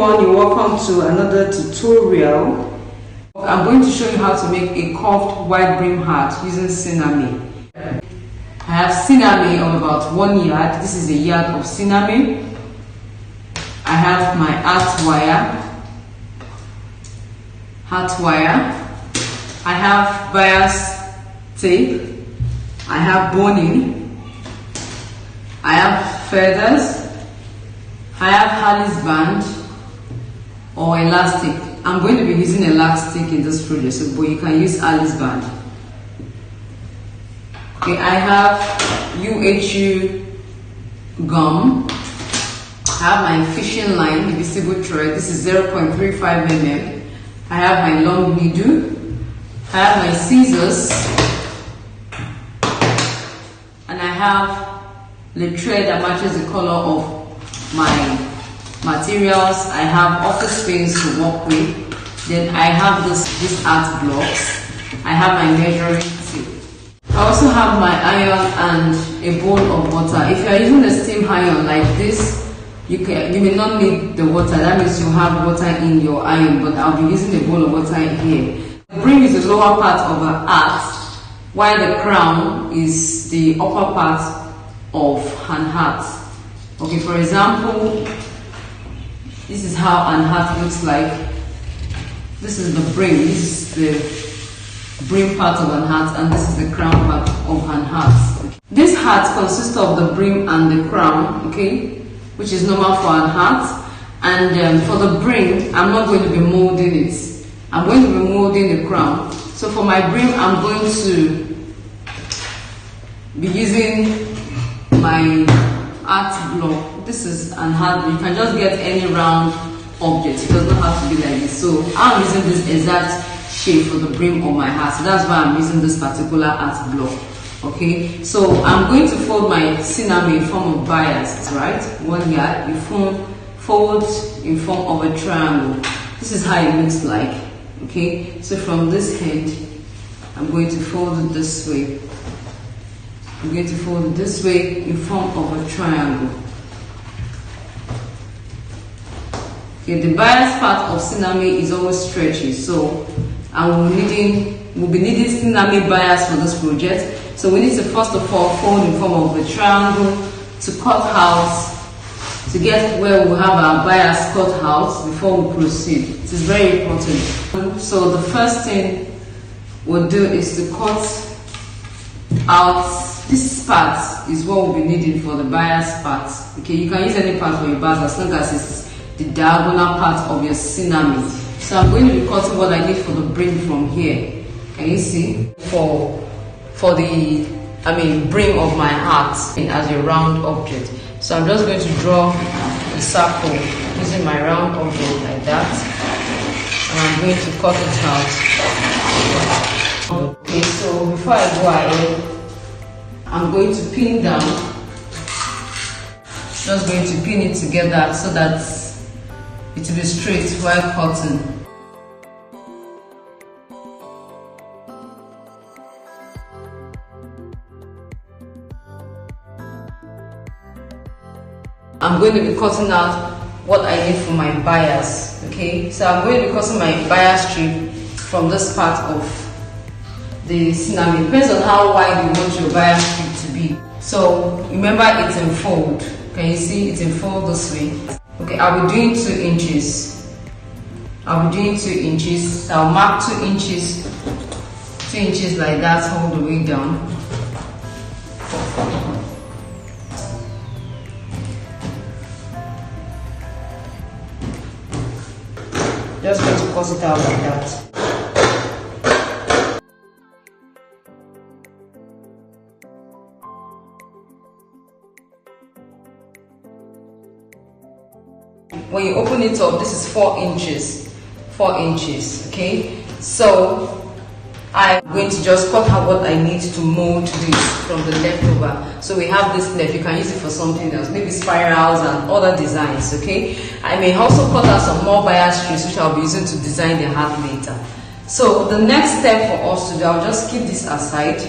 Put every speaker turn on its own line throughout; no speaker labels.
everyone, you're welcome to another tutorial. I'm going to show you how to make a curved wide brim hat using Sinamay. I have Sinamay of about 1 yard. This is a yard of Sinamay. I have my hat wire. I have bias tape. I have boning. I have feathers. I have Headband or elastic. I'm going to be using elastic in this project, so, but you can use Headband. Okay, I have UHU gum. I have my fishing line, visible thread. This is 0.35 mm. I have my long needle. I have my scissors, and I have the thread that matches the color of my materials. I have office space to work with. Then I have these art blocks. I have my measuring tape. I also have my iron and a bowl of water. If you are using a steam iron like this, you may not need the water. That means you have water in your iron, but I'll be using a bowl of water here. The brim is the lower part of a hat, while the crown is the upper part of an hat. Okay, for example, this is how an hat looks like. This is the brim. This is the brim part of an hat, and this is the crown part of an hat. Okay. This hat consists of the brim and the crown, okay, which is normal for an hat. And for the brim, I'm not going to be molding it. I'm going to be molding the crown. So for my brim, I'm going to be using my art block. This is an hat. You can just get any round object. It does not have to be like this. So I'm using this exact shape for the brim of my hat. So that's why I'm using this particular art block. Okay. So I'm going to fold my Sinamay in form of bias, right? 1 yard. You fold in form of a triangle. This is how it looks like. Okay. So from this end, I'm going to fold it this way. I'm going to fold it this way in form of a triangle. Okay, the bias part of Sinamay is always stretchy, so we'll be needing Sinamay bias for this project. So we need to first of all fold in form of a triangle to cut out, to get where we'll have our bias cut out before we proceed. It is very important. So the first thing we'll do is to cut out. This part is what we'll be needing for the bias part. Okay, you can use any part for your bias as long as it's the diagonal part of your Sinamay. So I'm going to be cutting what I need for the brim from here. Can you see? For the brim of my hat as a round object. So I'm just going to draw a circle using my round object like that, and I'm going to cut it out. Okay, so before I go ahead, I'm going to pin down, just going to pin it together so that it will be straight while cutting. I'm going to be cutting out what I need for my bias, okay? So I'm going to be cutting my bias strip from this part of the Sinamay. Depends on how wide you want your bias strip to be. So remember, it's in fold. Can you see it's in fold this way? Okay, I'll be doing 2 inches. I'll be doing 2 inches. So I'll mark 2 inches like that all the way down. Just going to cut it out like that. When you open it up, this is 4 inches. 4 inches, okay? So I'm going to just cut out what I need to mold this from the leftover. So we have this left. You can use it for something else, maybe spirals and other designs, okay? I may also cut out some more bias strips which I'll be using to design the hat later. So the next step for us to do, I'll just keep this aside.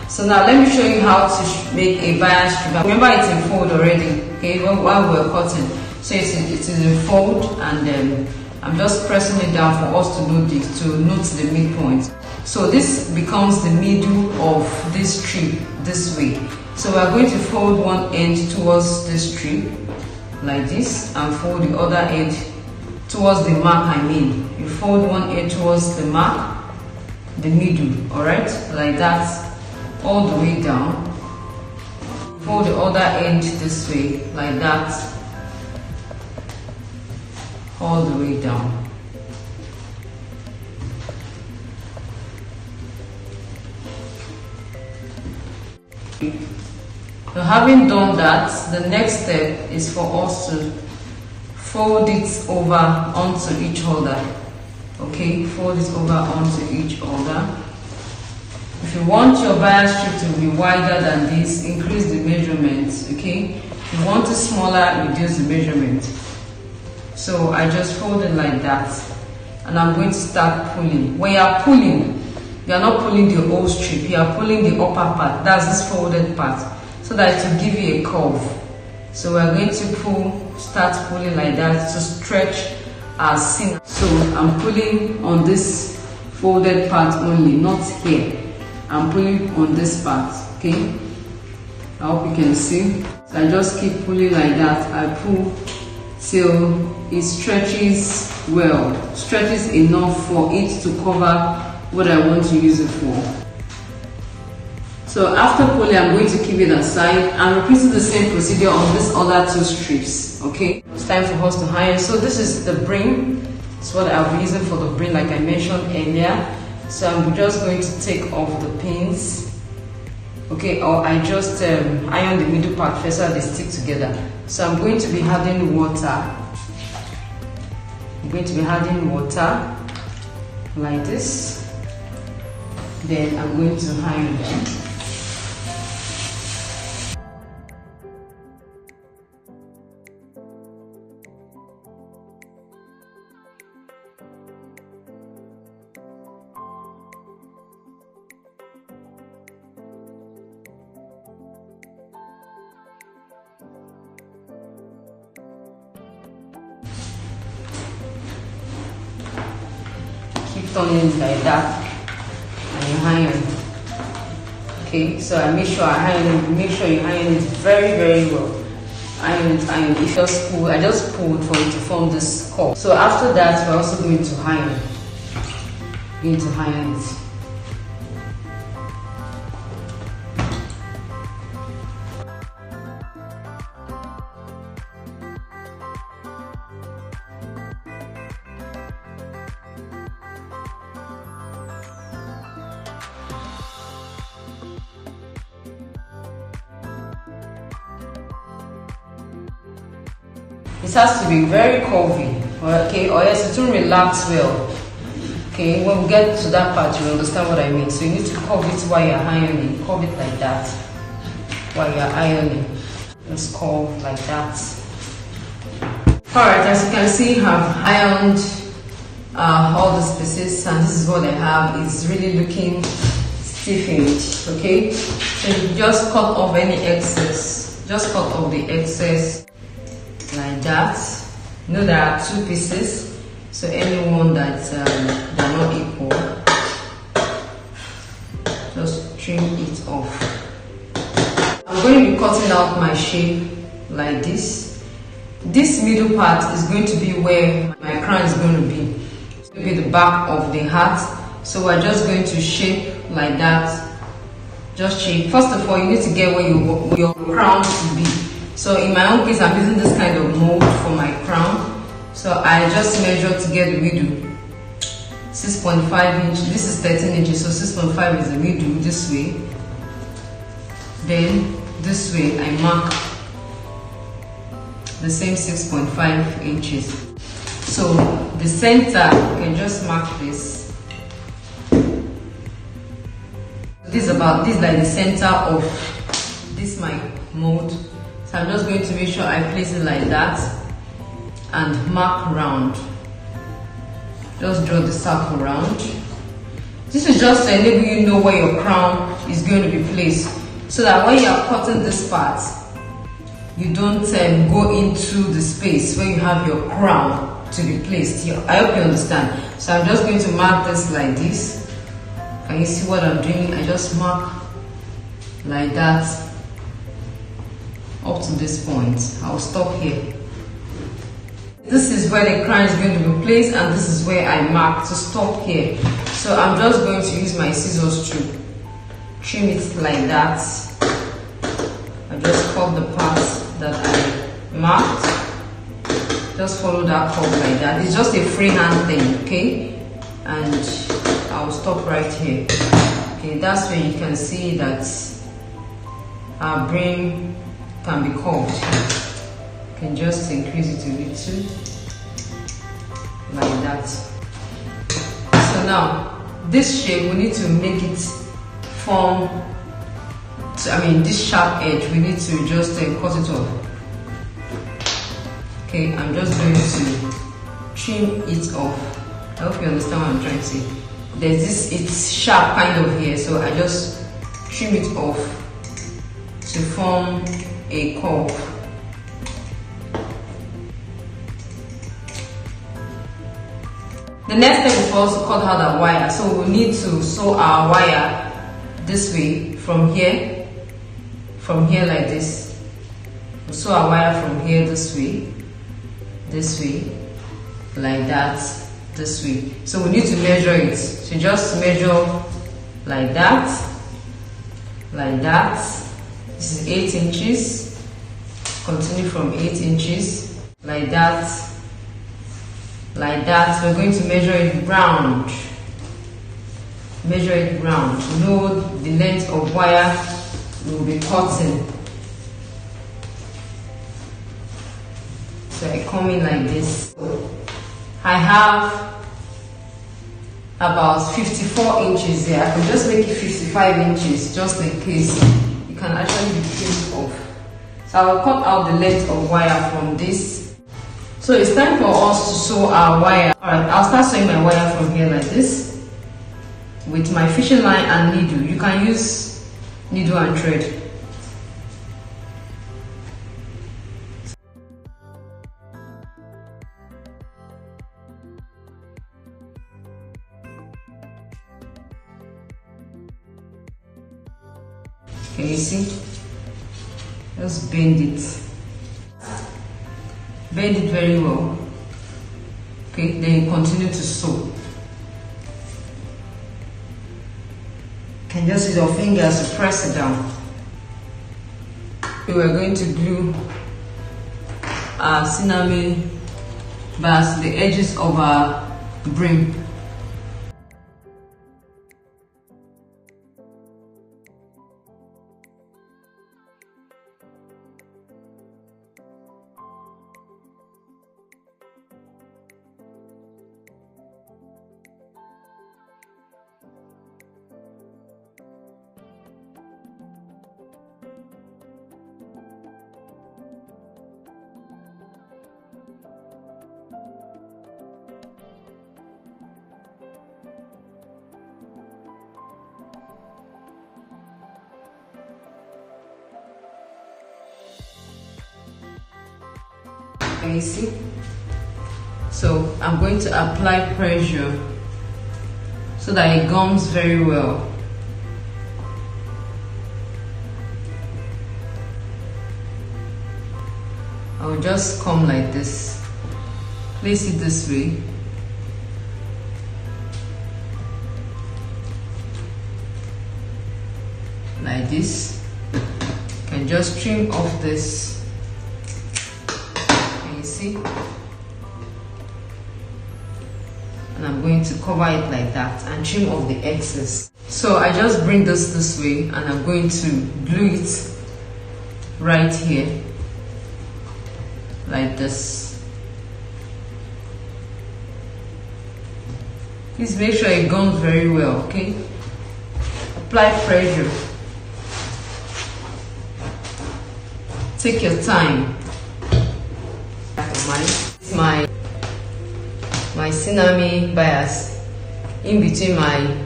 So now let me show you how to make a bias strip. Remember, it's in fold already, okay, while we're cutting. So it is a fold, and I'm just pressing it down for us to note the midpoint. So this becomes the middle of this strip this way. So we are going to fold one end towards this strip like this, and fold the other end towards the mark. You fold one end towards the mark, the middle, alright, like that, all the way down. Fold the other end this way, like that, all the way down. So having done that, the next step is for us to fold it over onto each other. Okay, fold it over onto each other. If you want your bias strip to be wider than this, increase the measurements. Okay, if you want it smaller, reduce the measurement. So I just fold it like that, and I'm going to start pulling. When you are pulling, you are not pulling the whole strip, you are pulling the upper part, that's this folded part, so that it will give you a curve. So we're going to start pulling like that to stretch our Sinamay. So I'm pulling on this folded part only, not here. I'm pulling on this part, okay? I hope you can see. So I just keep pulling like that. I pull till it stretches well, stretches enough for it to cover what I want to use it for. So after pulling, I'm going to keep it aside and repeat the same procedure on these other two strips. Okay, it's time for us to iron. So this is the brim. It's what I'll be using for the brim, like I mentioned earlier. So I'm just going to take off the pins. Okay, or I just iron the middle part first so they stick together. So I'm going to be adding water. I'm going to be adding water like this. Then I'm going to iron them. Keep turning it like that. And you iron. Okay, so I make sure I iron it. Make sure you iron it very, very well. Iron it. If just pull, I just pulled for it to form this curve. So after that, we're also going to iron. Going to iron it. It has to be very curvy, okay, or else it won't relax well. Okay, when we get to that part, you understand what I mean. So you need to curve it while you're ironing. Curve it like that while you're ironing. Just curve like that. Alright, as you can see, I've ironed all the pieces, and this is what I have. It's really looking stiffened. Okay, so you just cut off any excess. Just cut off the excess. Like that. You know there are two pieces, so anyone that they're not equal, just trim it off. I'm going to be cutting out my shape like this. This middle part is going to be where my crown is going to be. It's going to be the back of the hat. So we're just going to shape like that. Just shape. First of all, you need to get where your crown should be. So in my own case, I'm using this kind of mold for my crown. So I just measure to get the middle. 6.5 inch. This is 13 inches, so 6.5 is the middle this way. Then this way I mark the same 6.5 inches. So the center, you can just mark this. This is like the center of this my mold. So I'm just going to make sure I place it like that and mark round. Just draw the circle round. This is just to enable you know where your crown is going to be placed, so that when you are cutting this part, you don't go into the space where you have your crown to be placed here. I hope you understand. So I'm just going to mark this like this. Can you see what I'm doing? I just mark like that up to this point. I'll stop here. This is where the crown is going to be placed, and this is where I mark to stop here. So I'm just going to use my scissors to trim it like that. I just cut the parts that I marked. Just follow that curve like that. It's just a freehand thing, okay? And I'll stop right here. Okay, that's where you can see that our brim can be curved. You can just increase it a little, like that. So now, this shape, we need to make it form, this sharp edge, we need to just cut it off. Okay, I'm just going to trim it off. I hope you understand what I'm trying to say. There's this, it's sharp kind of here, so I just trim it off to form a curve. The next step is for us to cut out our wire. So we need to sew our wire this way, from here like this. We'll sew our wire from here this way, like that, this way. So we need to measure it. So just measure like that, like that. This is 8 inches. Continue from 8 inches, like that. Like that. We're going to measure it round. Measure it round. Know the length of wire we'll be cutting. So I come in like this. I have about 54 inches here. I can just make it 55 inches just in case. You can actually be trimmed off. So I will cut out the length of wire from this. So it's time for us to sew our wire. Alright, I'll start sewing my wire from here like this with my fishing line and needle. You can use needle and thread. Can you see? Just bend it. Bend it very well. Okay, then you continue to sew. You can just use your fingers to press it down. We are going to glue our Sinamay bars to the edges of our brim. Can you see? So I'm going to apply pressure so that it gums very well. I will just come like this, place it this way, like this. You can just trim off this. See? And I'm going to cover it like that and trim off the excess. So I just bring this way and I'm going to glue it right here like this. Please make sure it gums very well, okay? Apply pressure. Take your time. My Sinamay bias in between my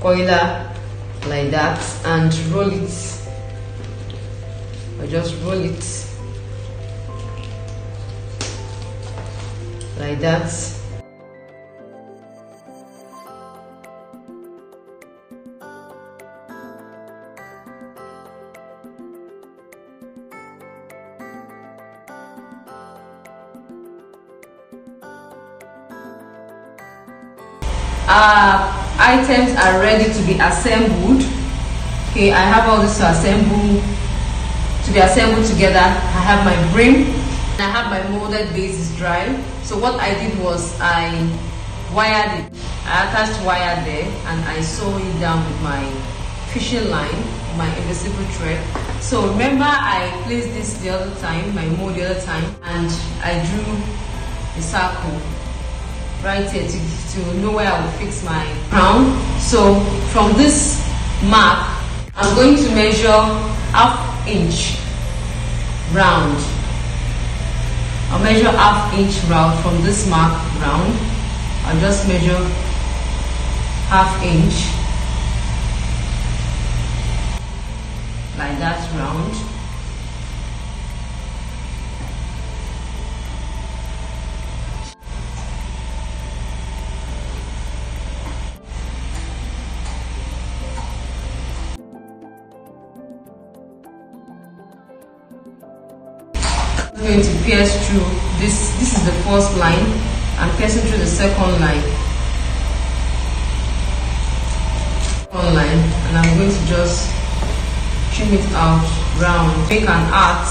coiler like that and roll it. I just roll it like that. Items are ready to be assembled. Okay, I have all this to be assembled together. I have my brim and I have my molded bases dry. So what I did was I wired it. I attached wire there and I sew it down with my fishing line, my invisible thread. So remember, I placed this the other time, my mold the other time, and I drew a circle right here to know where I will fix my crown. So from this mark, I'm going to measure ½ inch round. I'll measure ½ inch round from this mark round. I'll just measure ½ inch like that round. I'm going to pierce through this. This is the first line. I'm piercing through the second line. And I'm going to just trim it out round, make an arc.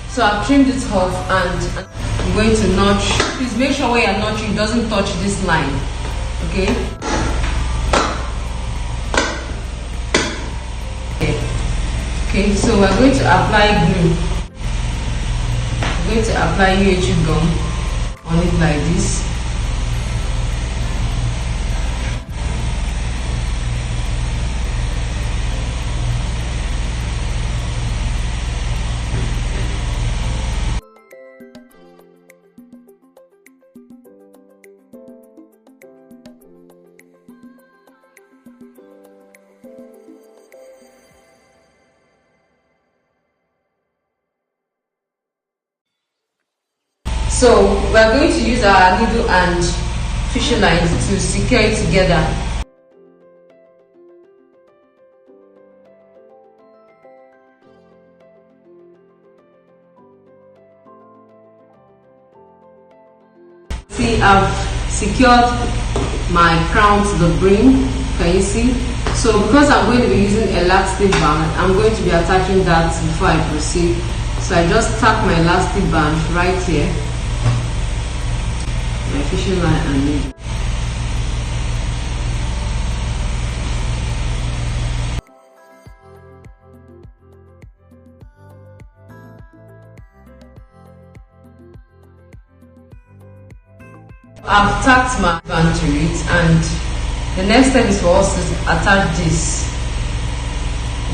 So I've trimmed it off and I'm going to notch. Please make sure where you're notching it doesn't touch this line. Okay? Okay, so we're going to apply glue. We're going to apply UHU gum on it like this. So we're going to use our needle and fishing lines to secure it together. See, I've secured my crown to the brim. Can you see? So because I'm going to be using elastic band, I'm going to be attaching that before I proceed. So I just tack my elastic band right here. My fishing line and needle. I've tacked my band to it, and the next step is for us to attach this.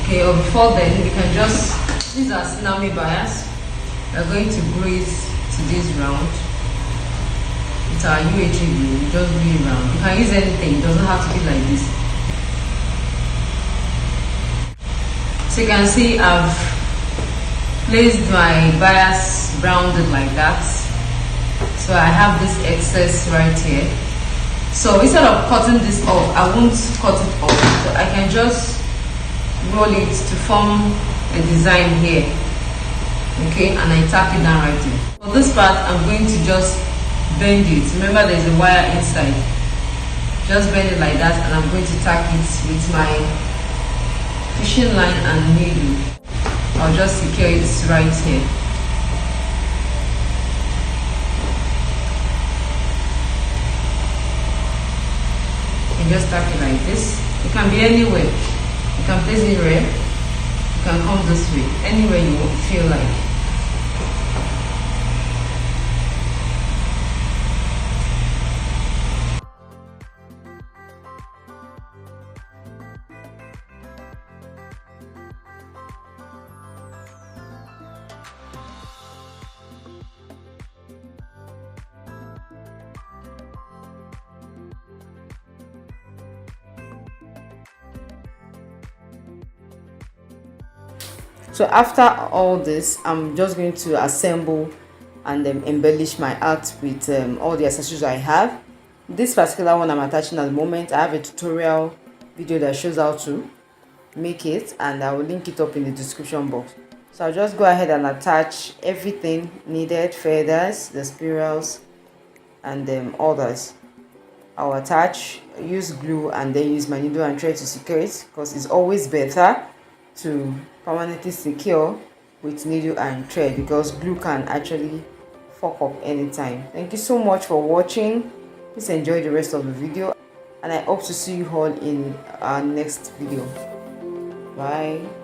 Okay, or before then, we can just, these are Sinamay bias. We're going to glue it to this round. It's our UHA glue, just glue it round. You can use anything, it doesn't have to be like this. So you can see I've placed my bias rounded like that. So I have this excess right here. So instead of cutting this off, I won't cut it off. So I can just roll it to form a design here. Okay, and I tack it down right here. For this part, I'm going to just bend it. Remember, there's a wire inside. Just bend it like that, and I'm going to tack it with my fishing line and needle. I'll just secure it right here. Just tack it like this. It can be anywhere. You can place it here. You can come this way. Anywhere you feel like. So after all this, I'm just going to assemble and embellish my art with all the accessories I have. This particular one I'm attaching at the moment, I have a tutorial video that shows how to make it, and I will link it up in the description box. So I'll just go ahead and attach everything needed: feathers, the spirals, and others. I'll attach, use glue, and then use my needle and thread to secure it, because it's always better to permanently secure with needle and thread, because glue can actually fuck up anytime. Thank you so much for watching. Please enjoy the rest of the video, and I hope to see you all in our next video. Bye.